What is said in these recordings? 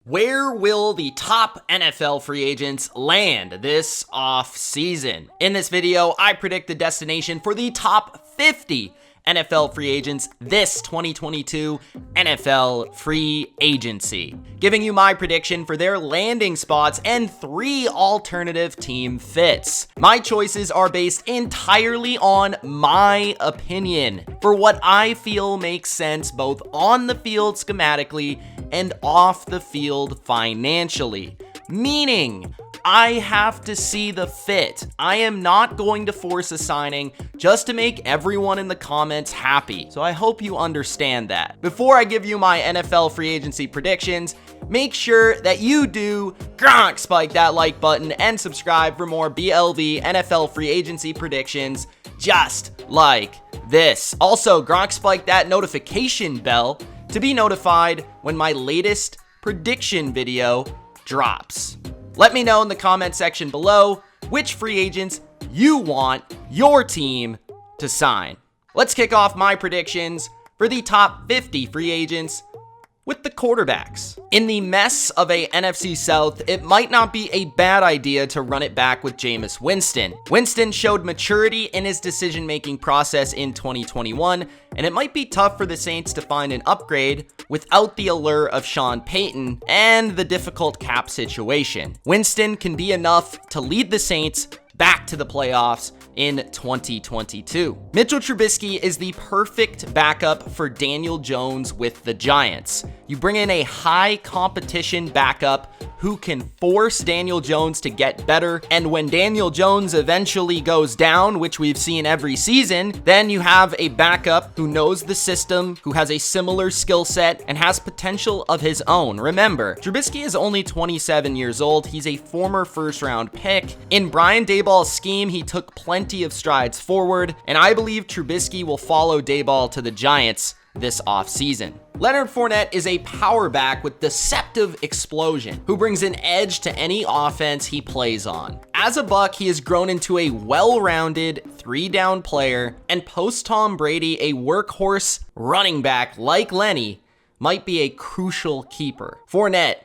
Where will the top NFL free agents land this offseason? In this video, I predict the destination for the top 50 NFL free agents this 2022 NFL free agency, giving you my prediction for their landing spots and 3 alternative team fits. My choices are based entirely on my opinion for what I feel makes sense both on the field schematically and off the field financially, meaning I have to see the fit. I am not going to force a signing just to make everyone in the comments happy. So I hope you understand that. Before I give you my NFL free agency predictions, make sure that you do spike that like button and subscribe for more BLV NFL free agency predictions just like this. Also, spike that notification bell to be notified when my latest prediction video drops. Let me know in the comment section below which free agents you want your team to sign. Let's kick off my predictions for the top 50 free agents with the quarterbacks. In the mess of a NFC South, it might not be a bad idea to run it back with Jameis Winston. Winston showed maturity in his decision-making process in 2021, and it might be tough for the Saints to find an upgrade without the allure of Sean Payton and the difficult cap situation. Winston can be enough to lead the Saints back to the playoffs in 2022. Mitchell Trubisky is the perfect backup for Daniel Jones with the Giants. You bring in a high competition backup who can force Daniel Jones to get better, and when Daniel Jones eventually goes down, which we've seen every season, then you have a backup who knows the system, who has a similar skill set, and has potential of his own. Remember, Trubisky is only 27 years old. He's a former first-round pick. In Brian Daboll's scheme, he took plenty of strides forward, and I believe Trubisky will follow Daboll to the Giants this offseason. Leonard Fournette is a power back with deceptive explosion who brings an edge to any offense he plays on. As a Buck, he has grown into a well-rounded 3-down player, and post-Tom Brady, a workhorse running back like Lenny might be a crucial keeper. Fournette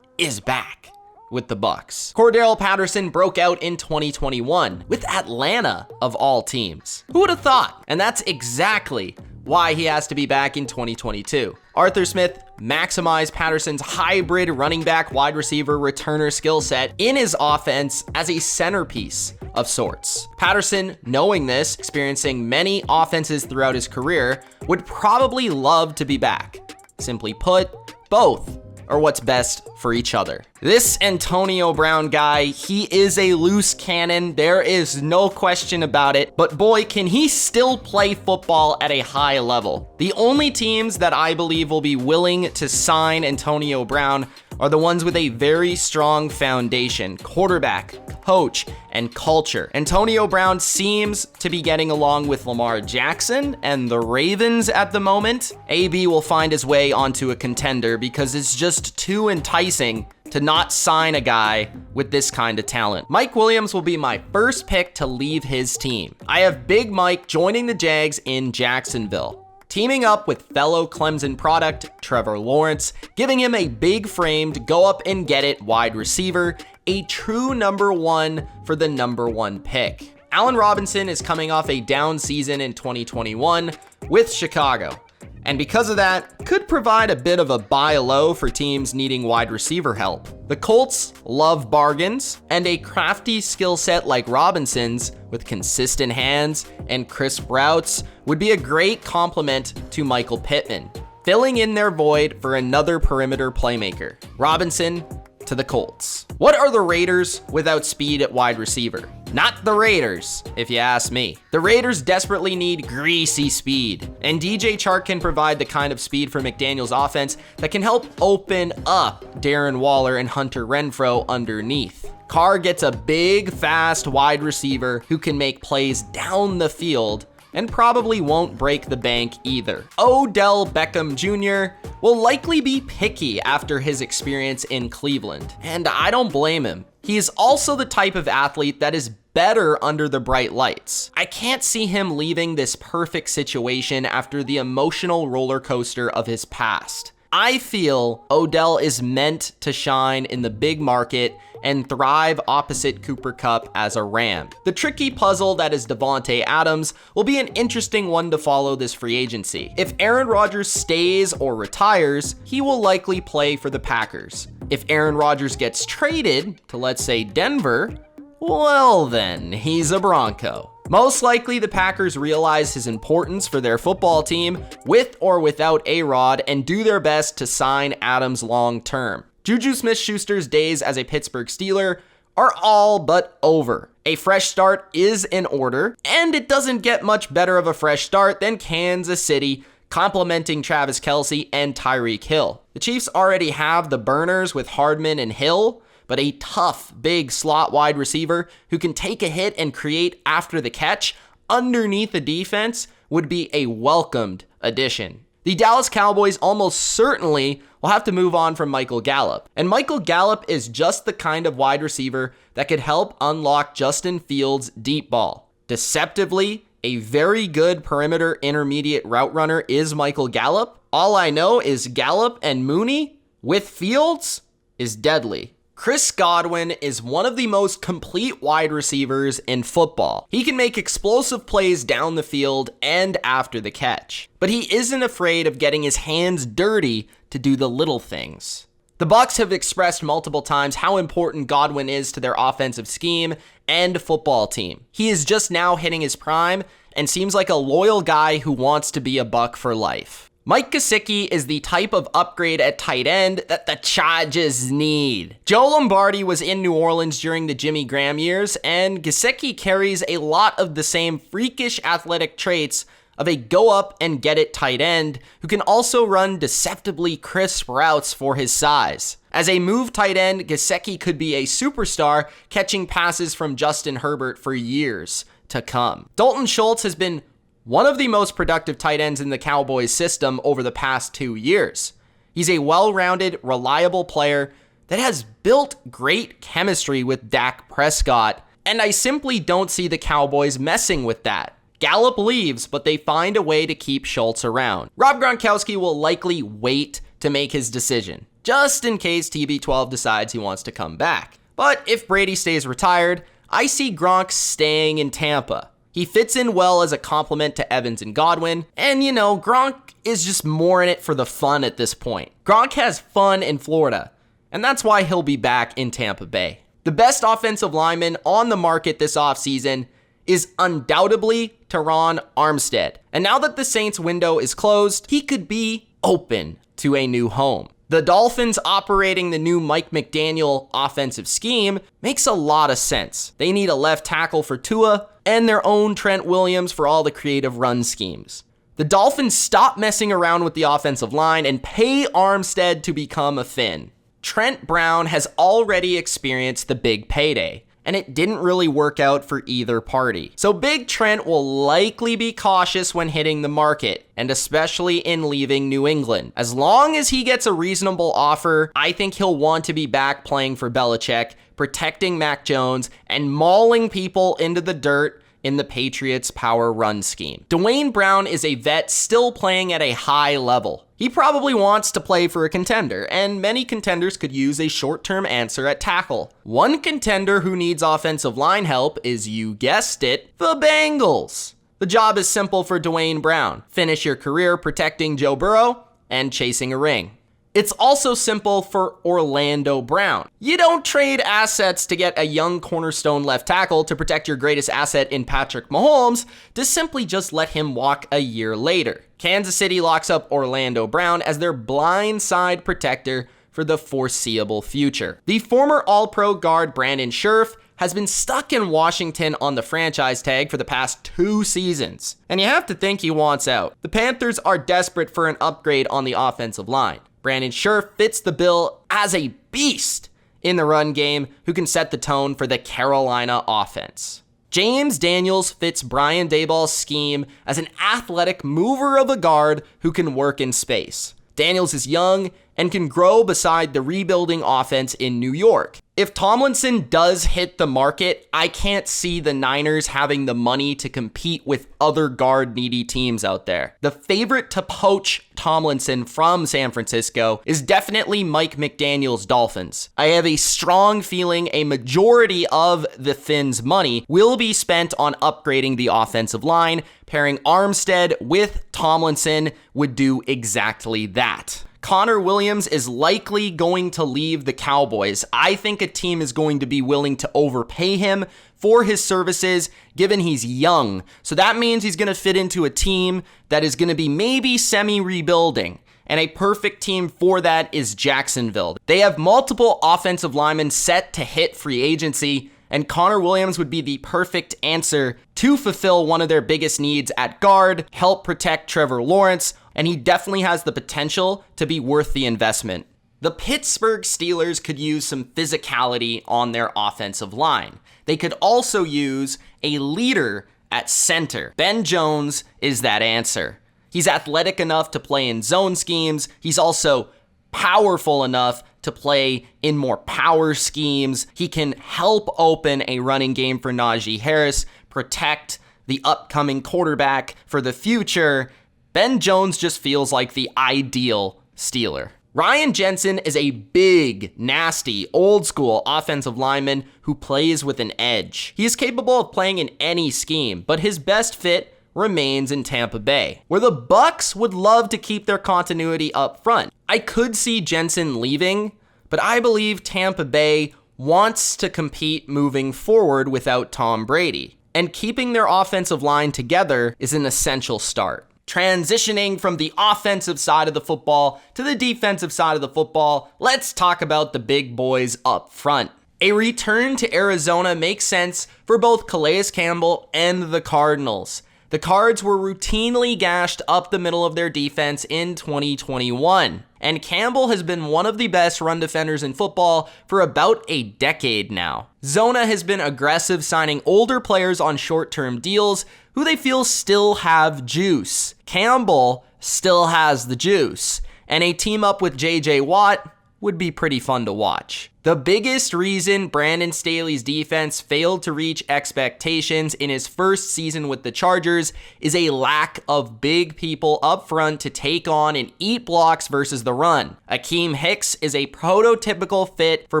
is back with the Bucks. Cordell Patterson broke out in 2021 with Atlanta of all teams. Who would have thought? And that's exactly why he has to be back in 2022. Arthur Smith maximized Patterson's hybrid running back, wide receiver, returner skill set in his offense as a centerpiece of sorts. Patterson, knowing this, experiencing many offenses throughout his career, would probably love to be back. Simply put, both are what's best for each other. This Antonio Brown guy, he is a loose cannon. There is no question about it. But boy, can he still play football at a high level. The only teams that I believe will be willing to sign Antonio Brown are the ones with a very strong foundation, quarterback, coach, and culture. Antonio Brown seems to be getting along with Lamar Jackson and the Ravens at the moment. AB will find his way onto a contender because it's just too enticing to not sign a guy with this kind of talent. Mike Williams will be my first pick to leave his team. I have Big Mike joining the Jags in Jacksonville, teaming up with fellow Clemson product Trevor Lawrence, giving him a big frame to go up and get it wide receiver, a true number 1 for the number 1 pick. Allen Robinson is coming off a down season in 2021 with Chicago, and because of that, could provide a bit of a buy low for teams needing wide receiver help. The Colts love bargains, and a crafty skill set like Robinson's with consistent hands and crisp routes would be a great complement to Michael Pittman, filling in their void for another perimeter playmaker. Robinson to the Colts. What are the Raiders without speed at wide receiver? Not the Raiders, if you ask me. The Raiders desperately need greasy speed, and DJ Chark can provide the kind of speed for McDaniel's offense that can help open up Darren Waller and Hunter Renfrow underneath. Carr gets a big, fast wide receiver who can make plays down the field and probably won't break the bank either. Odell Beckham Jr. will likely be picky after his experience in Cleveland, and I don't blame him. He is also the type of athlete that is better under the bright lights. I can't see him leaving this perfect situation after the emotional roller coaster of his past. I feel Odell is meant to shine in the big market and thrive opposite Cooper Kupp as a Ram. The tricky puzzle that is Davante Adams will be an interesting one to follow this free agency. If Aaron Rodgers stays or retires, he will likely play for the Packers. If Aaron Rodgers gets traded to, let's say, Denver, well then, he's a Bronco. Most likely, the Packers realize his importance for their football team, with or without A-Rod, and do their best to sign Adams long-term. Juju Smith-Schuster's days as a Pittsburgh Steeler are all but over. A fresh start is in order, and it doesn't get much better of a fresh start than Kansas City, complimenting Travis Kelce and Tyreek Hill. The Chiefs already have the burners with Hardman and Hill, but a tough, big slot wide receiver who can take a hit and create after the catch underneath the defense would be a welcomed addition. The Dallas Cowboys almost certainly will have to move on from Michael Gallup. And Michael Gallup is just the kind of wide receiver that could help unlock Justin Fields' deep ball. Deceptively, a very good perimeter intermediate route runner is Michael Gallup. All I know is Gallup and Mooney with Fields is deadly. Chris Godwin is one of the most complete wide receivers in football. He can make explosive plays down the field and after the catch, but he isn't afraid of getting his hands dirty to do the little things. The Bucs have expressed multiple times how important Godwin is to their offensive scheme and football team. He is just now hitting his prime and seems like a loyal guy who wants to be a Buck for life. Mike Gesicki is the type of upgrade at tight end that the Chargers need. Joe Lombardi was in New Orleans during the Jimmy Graham years, and Gesicki carries a lot of the same freakish athletic traits of a go-up-and-get-it tight end who can also run deceptively crisp routes for his size. As a move tight end, Gesicki could be a superstar, catching passes from Justin Herbert for years to come. Dalton Schultz has been one of the most productive tight ends in the Cowboys system over the past 2 years. He's a well-rounded, reliable player that has built great chemistry with Dak Prescott, and I simply don't see the Cowboys messing with that. Gallup leaves, but they find a way to keep Schultz around. Rob Gronkowski will likely wait to make his decision, just in case TB12 decides he wants to come back. But if Brady stays retired, I see Gronk staying in Tampa. He fits in well as a complement to Evans and Godwin, and Gronk is just more in it for the fun at this point. Gronk has fun in Florida, and that's why he'll be back in Tampa Bay. The best offensive lineman on the market this offseason is undoubtedly Teron Armstead. And now that the Saints window is closed, he could be open to a new home. The Dolphins operating the new Mike McDaniel offensive scheme makes a lot of sense. They need a left tackle for Tua and their own Trent Williams for all the creative run schemes. The Dolphins stop messing around with the offensive line and pay Armstead to become a Finn. Trent Brown has already experienced the big payday, and it didn't really work out for either party. So Big Trent will likely be cautious when hitting the market, and especially in leaving New England. As long as he gets a reasonable offer, I think he'll want to be back playing for Belichick, protecting Mac Jones, and mauling people into the dirt in the Patriots' power run scheme. Dwayne Brown is a vet still playing at a high level. He probably wants to play for a contender, and many contenders could use a short-term answer at tackle. One contender who needs offensive line help is, you guessed it, the Bengals. The job is simple for Dwayne Brown. Finish your career protecting Joe Burrow and chasing a ring. It's also simple for Orlando Brown. You don't trade assets to get a young cornerstone left tackle to protect your greatest asset in Patrick Mahomes to simply just let him walk a year later. Kansas City locks up Orlando Brown as their blindside protector for the foreseeable future. The former All-Pro guard Brandon Scherff has been stuck in Washington on the franchise tag for the past 2 seasons, and you have to think he wants out. The Panthers are desperate for an upgrade on the offensive line. Brandon Scherff fits the bill as a beast in the run game who can set the tone for the Carolina offense. James Daniels fits Brian Daboll's scheme as an athletic mover of a guard who can work in space. Daniels is young and can grow beside the rebuilding offense in New York. If Tomlinson does hit the market, I can't see the Niners having the money to compete with other guard-needy teams out there. The favorite to poach Tomlinson from San Francisco is definitely Mike McDaniel's Dolphins. I have a strong feeling a majority of the Fins' money will be spent on upgrading the offensive line. Pairing Armstead with Tomlinson would do exactly that. Connor Williams is likely going to leave the Cowboys. I think a team is going to be willing to overpay him for his services, given he's young. So that means he's going to fit into a team that is going to be maybe semi-rebuilding. And a perfect team for that is Jacksonville. They have multiple offensive linemen set to hit free agency, and Connor Williams would be the perfect answer to fulfill one of their biggest needs at guard, help protect Trevor Lawrence, and he definitely has the potential to be worth the investment. The Pittsburgh Steelers could use some physicality on their offensive line. They could also use a leader at center. Ben Jones is that answer. He's athletic enough to play in zone schemes. He's also powerful enough to play in more power schemes. He can help open a running game for Najee Harris, protect the upcoming quarterback for the future. Ben Jones just feels like the ideal Steeler. Ryan Jensen is a big, nasty, old-school offensive lineman who plays with an edge. He is capable of playing in any scheme, but his best fit remains in Tampa Bay, where the Bucks would love to keep their continuity up front. I could see Jensen leaving, but I believe Tampa Bay wants to compete moving forward without Tom Brady, and keeping their offensive line together is an essential start. Transitioning from the offensive side of the football to the defensive side of the football, let's talk about the big boys up front. A return to Arizona makes sense for both Calais Campbell and the Cardinals. The Cards were routinely gashed up the middle of their defense in 2021, and Campbell has been one of the best run defenders in football for about a decade now. Zona has been aggressive, signing older players on short-term deals who they feel still have juice. Campbell still has the juice, and a team up with J.J. Watt would be pretty fun to watch. The biggest reason Brandon Staley's defense failed to reach expectations in his first season with the Chargers is a lack of big people up front to take on and eat blocks versus the run. Akeem Hicks is a prototypical fit for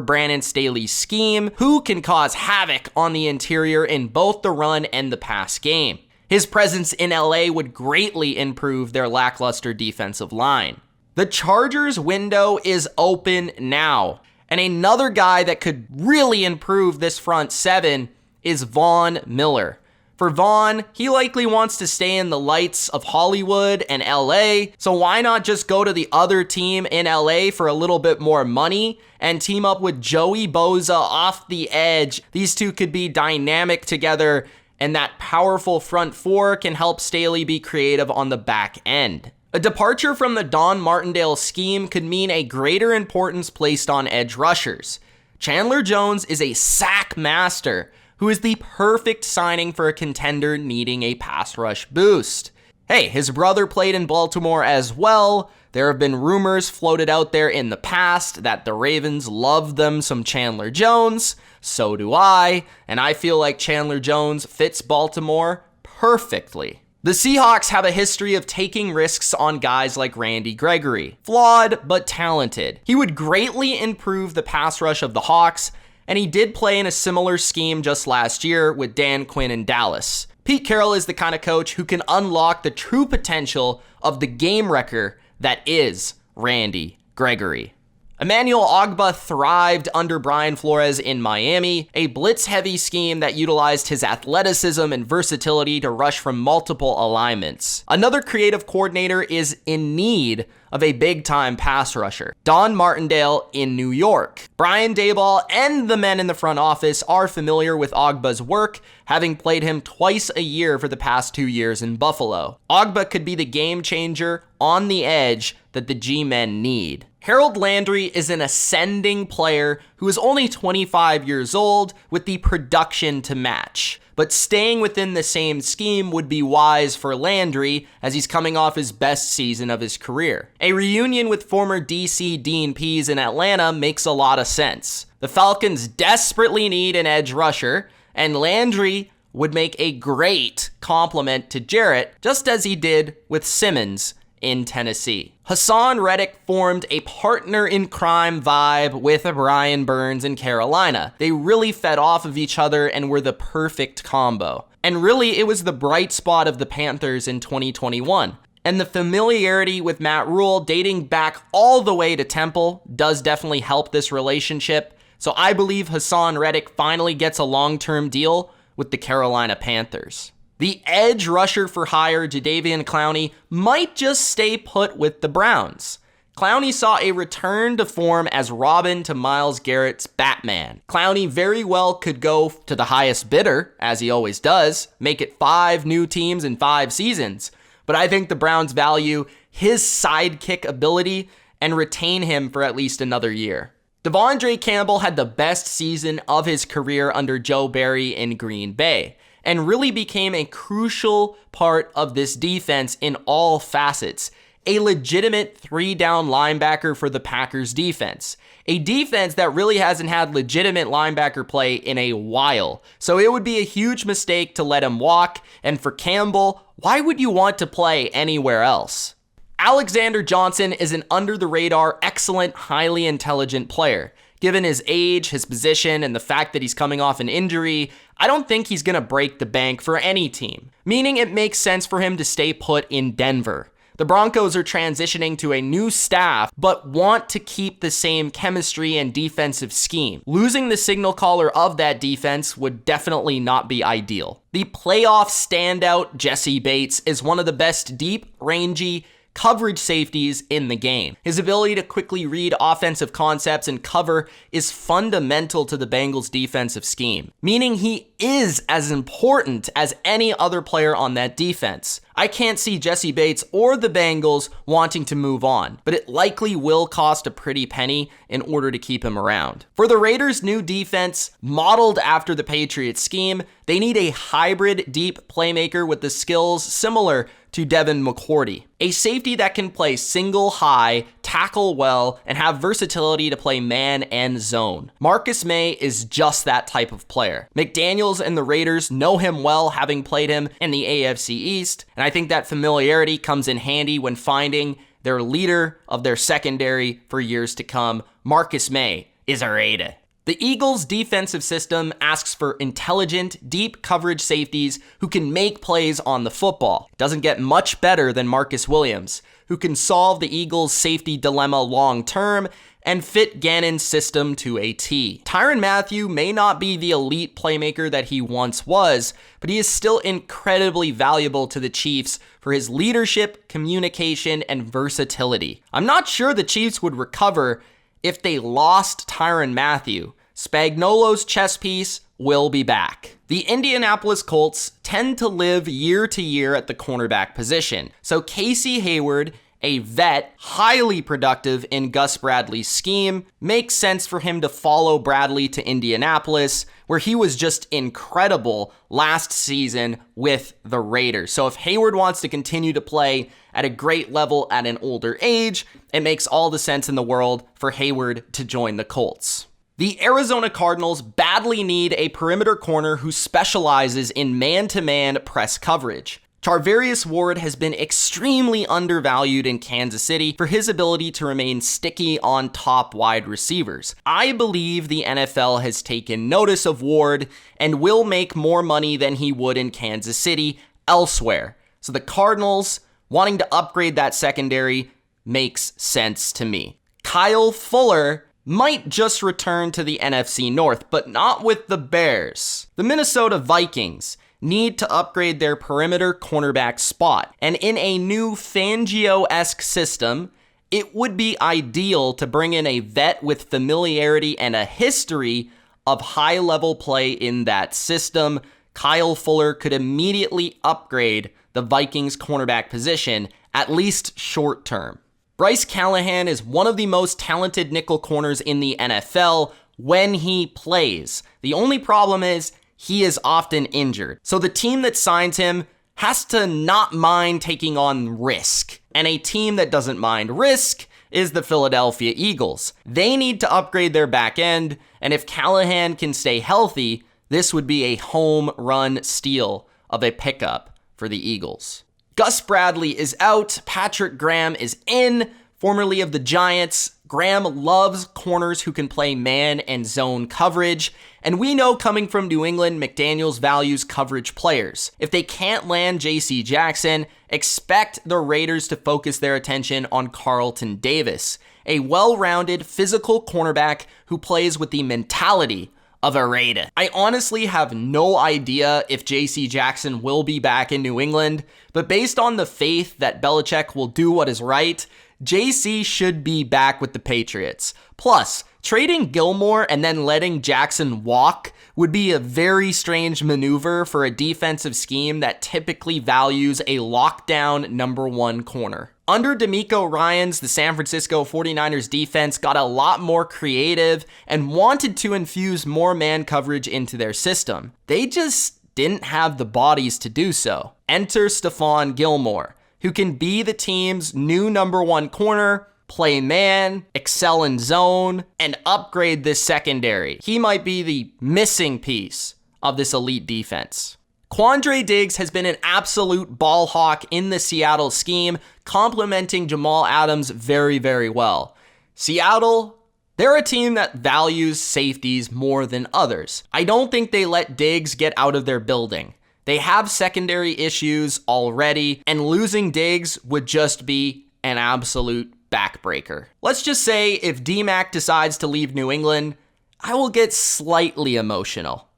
Brandon Staley's scheme, who can cause havoc on the interior in both the run and the pass game. His presence in LA would greatly improve their lackluster defensive line. The Chargers window is open now. And another guy that could really improve this front seven is Von Miller. For Von, he likely wants to stay in the lights of Hollywood and LA, so why not just go to the other team in LA for a little bit more money and team up with Joey Bosa off the edge? These two could be dynamic together, and that powerful front four can help Staley be creative on the back end. A departure from the Don Martindale scheme could mean a greater importance placed on edge rushers. Chandler Jones is a sack master who is the perfect signing for a contender needing a pass rush boost. Hey, his brother played in Baltimore as well. There have been rumors floated out there in the past that the Ravens love them some Chandler Jones. So do I, and I feel like Chandler Jones fits Baltimore perfectly. The Seahawks have a history of taking risks on guys like Randy Gregory. Flawed, but talented. He would greatly improve the pass rush of the Hawks, and he did play in a similar scheme just last year with Dan Quinn in Dallas. Pete Carroll is the kind of coach who can unlock the true potential of the game wrecker that is Randy Gregory. Emmanuel Ogbah thrived under Brian Flores in Miami, a blitz-heavy scheme that utilized his athleticism and versatility to rush from multiple alignments. Another creative coordinator is in need of a big-time pass rusher, Don Martindale in New York. Brian Daboll and the men in the front office are familiar with Ogbah's work, having played him twice a year for the past 2 years in Buffalo. Ogbah could be the game changer on the edge that the G-men need. Harold Landry is an ascending player who is only 25 years old with the production to match. but staying within the same scheme would be wise for Landry as he's coming off his best season of his career. A reunion with former DC Dean Pease in Atlanta makes a lot of sense. The Falcons desperately need an edge rusher, and Landry would make a great complement to Jarrett, just as he did with Simmons in Tennessee. Hassan Reddick formed a partner in crime vibe with Brian Burns in Carolina. They really fed off of each other and were the perfect combo. And really, it was the bright spot of the Panthers in 2021. And the familiarity with Matt Rule dating back all the way to Temple does definitely help this relationship. So I believe Hassan Reddick finally gets a long-term deal with the Carolina Panthers. The edge rusher for hire, Jadeveon Clowney, might just stay put with the Browns. Clowney saw a return to form as Robin to Myles Garrett's Batman. Clowney very well could go to the highest bidder, as he always does, make it 5 new teams in 5 seasons. But I think the Browns value his sidekick ability and retain him for at least another year. Devondre Campbell had the best season of his career under Joe Barry in Green Bay, and really became a crucial part of this defense in all facets. A legitimate 3-down linebacker for the Packers defense. A defense that really hasn't had legitimate linebacker play in a while. So it would be a huge mistake to let him walk, and for Campbell, why would you want to play anywhere else? Alexander Johnson is an under-the-radar, excellent, highly intelligent player. Given his age, his position, and the fact that he's coming off an injury, I don't think he's going to break the bank for any team, meaning it makes sense for him to stay put in Denver. The Broncos are transitioning to a new staff, but want to keep the same chemistry and defensive scheme. Losing the signal caller of that defense would definitely not be ideal. The playoff standout Jessie Bates is one of the best deep, rangy, coverage safeties in the game. His ability to quickly read offensive concepts and cover is fundamental to the Bengals' defensive scheme, meaning he is as important as any other player on that defense. I can't see Jessie Bates or the Bengals wanting to move on, but it likely will cost a pretty penny in order to keep him around. For the Raiders' new defense, modeled after the Patriots scheme, they need a hybrid deep playmaker with the skills similar to Devin McCourty. A safety that can play single high, tackle well, and have versatility to play man and zone. Marcus May is just that type of player. McDaniels and the Raiders know him well, having played him in the AFC East, and I think that familiarity comes in handy when finding their leader of their secondary for years to come. Marcus May is a Raider. The Eagles' defensive system asks for intelligent, deep coverage safeties who can make plays on the football. It doesn't get much better than Marcus Williams, who can solve the Eagles' safety dilemma long term and fit Gannon's system to a T. Tyrann Mathieu may not be the elite playmaker that he once was, but he is still incredibly valuable to the Chiefs for his leadership, communication, and versatility. I'm not sure the Chiefs would recover if they lost Tyrann Mathieu. Spagnuolo's chess piece will be back. The Indianapolis Colts tend to live year to year at the cornerback position. So Casey Hayward, a vet, highly productive in Gus Bradley's scheme, makes sense for him to follow Bradley to Indianapolis, where he was just incredible last season with the Raiders. So if Hayward wants to continue to play at a great level at an older age, it makes all the sense in the world for Hayward to join the Colts. The Arizona Cardinals badly need a perimeter corner who specializes in man-to-man press coverage. Charvarius Ward has been extremely undervalued in Kansas City for his ability to remain sticky on top wide receivers. I believe the NFL has taken notice of Ward and will make more money than he would in Kansas City elsewhere. So the Cardinals wanting to upgrade that secondary makes sense to me. Kyle Fuller might just return to the NFC North, but not with the Bears. The Minnesota Vikings need to upgrade their perimeter cornerback spot. And in a new Fangio-esque system, it would be ideal to bring in a vet with familiarity and a history of high-level play in that system. Kyle Fuller could immediately upgrade the Vikings cornerback position, at least short term. Bryce Callahan is one of the most talented nickel corners in the NFL when he plays. The only problem is he is often injured. So the team that signs him has to not mind taking on risk. And a team that doesn't mind risk is the Philadelphia Eagles. They need to upgrade their back end, and if Callahan can stay healthy, this would be a home run steal of a pickup for the Eagles. Gus Bradley is out. Patrick Graham is in, formerly of the Giants. Graham loves corners who can play man and zone coverage, and we know coming from New England, McDaniels values coverage players. If they can't land J.C. Jackson, expect the Raiders to focus their attention on Carlton Davis, a well-rounded physical cornerback who plays with the mentality of a Raider. I honestly have no idea if J.C. Jackson will be back in New England, but based on the faith that Belichick will do what is right, JC should be back with the Patriots. Plus, trading Gilmore and then letting Jackson walk would be a very strange maneuver for a defensive scheme that typically values a lockdown number one corner. Under DeMeco Ryans, the San Francisco 49ers defense got a lot more creative and wanted to infuse more man coverage into their system. They just didn't have the bodies to do so. Enter Stephon Gilmore, who can be the team's new number one corner, play man, excel in zone, and upgrade this secondary. He might be the missing piece of this elite defense. Quandre Diggs has been an absolute ball hawk in the Seattle scheme, complementing Jamal Adams very, very well. Seattle, they're a team that values safeties more than others. I don't think they let Diggs get out of their building. They have secondary issues already, and losing Diggs would just be an absolute backbreaker. Let's just say if D-Mac decides to leave New England, I will get slightly emotional.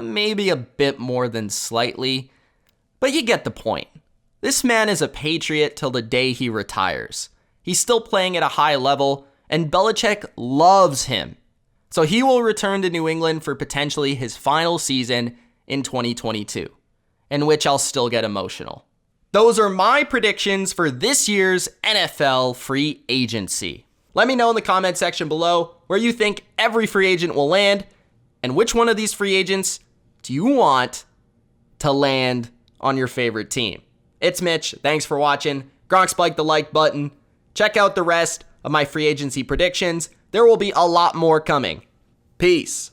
Maybe a bit more than slightly, but you get the point. This man is a Patriot till the day he retires. He's still playing at a high level, and Belichick loves him. So he will return to New England for potentially his final season in 2022, in which I'll still get emotional. Those are my predictions for this year's NFL free agency. Let me know in the comment section below where you think every free agent will land, and which one of these free agents do you want to land on your favorite team. It's Mitch. Thanks for watching. Gronk spike the like button. Check out the rest of my free agency predictions. There will be a lot more coming. Peace.